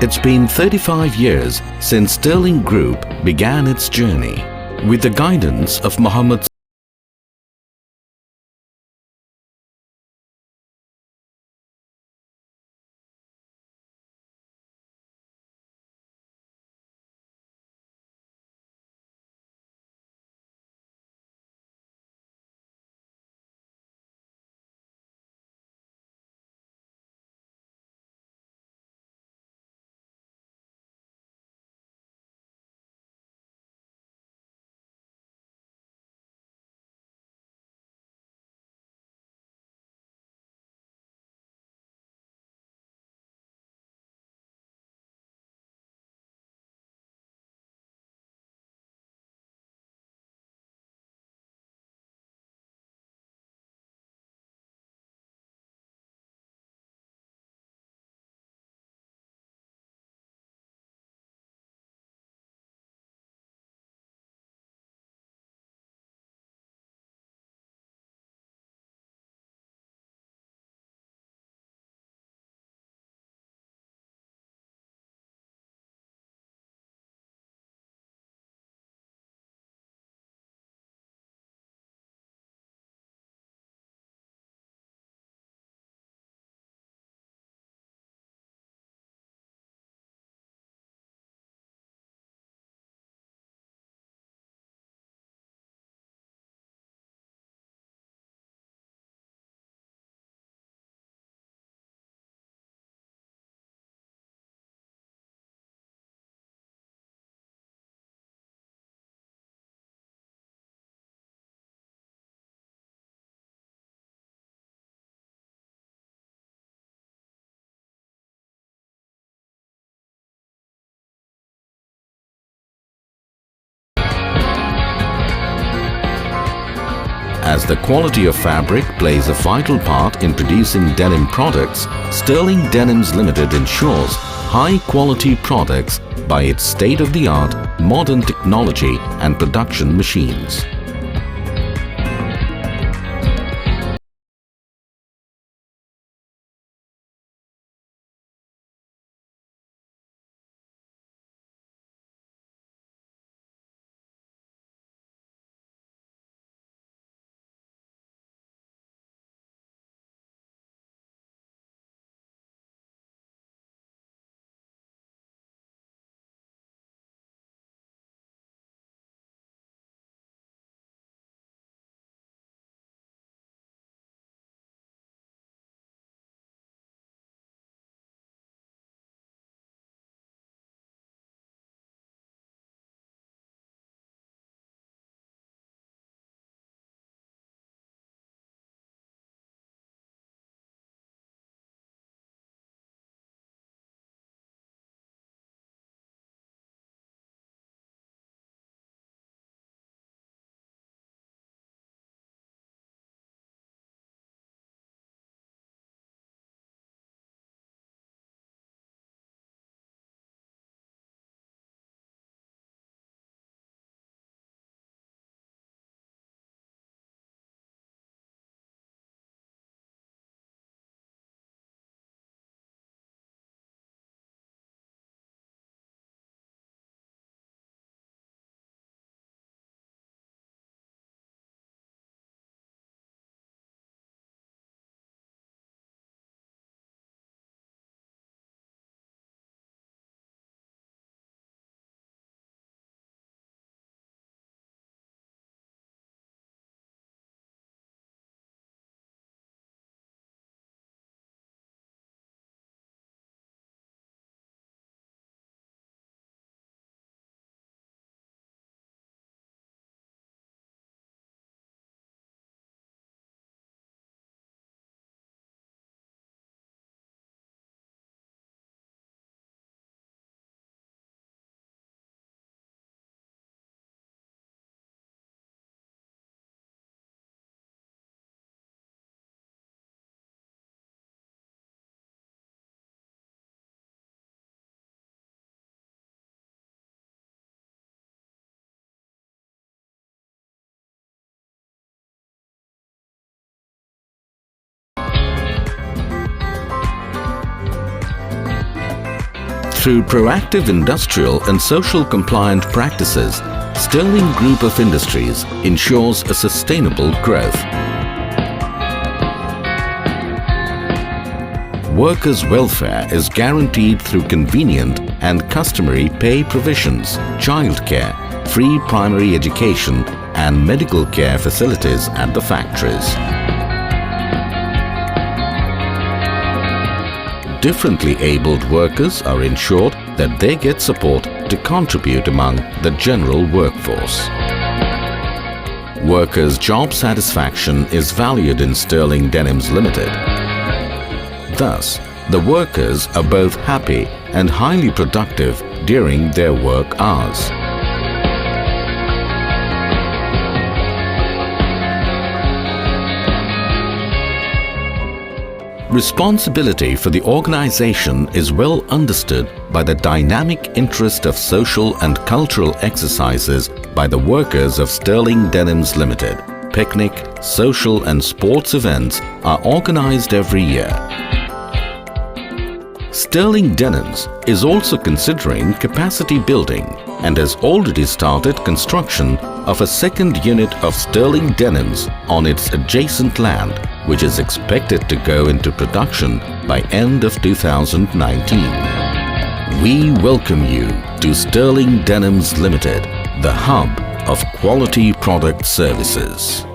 It's been 35 years since Sterling Group began its journey. With the guidance of Muhammad As the quality of fabric plays a vital part in producing denim products, Sterling Denims Limited ensures high-quality products by its state-of-the-art modern technology and production machines. Through proactive industrial and social compliant practices, Sterling Group of Industries ensures a sustainable growth. Workers' welfare is guaranteed through convenient and customary pay provisions, childcare, free primary education and medical care facilities at the factories. Differently abled workers are ensured that they get support to contribute among the general workforce. Workers' job satisfaction is valued in Sterling Denims Limited. Thus, the workers are both happy and highly productive during their work hours. Responsibility for the organization is well understood by the dynamic interest of social and cultural exercises by the workers of Sterling Denims Limited. Picnic, social and sports events are organized every year. Sterling Denims is also considering capacity building and has already started construction of a second unit of Sterling Denims on its adjacent land, which is expected to go into production by end of 2019. We welcome you to Sterling Denims Limited, the hub of quality product services.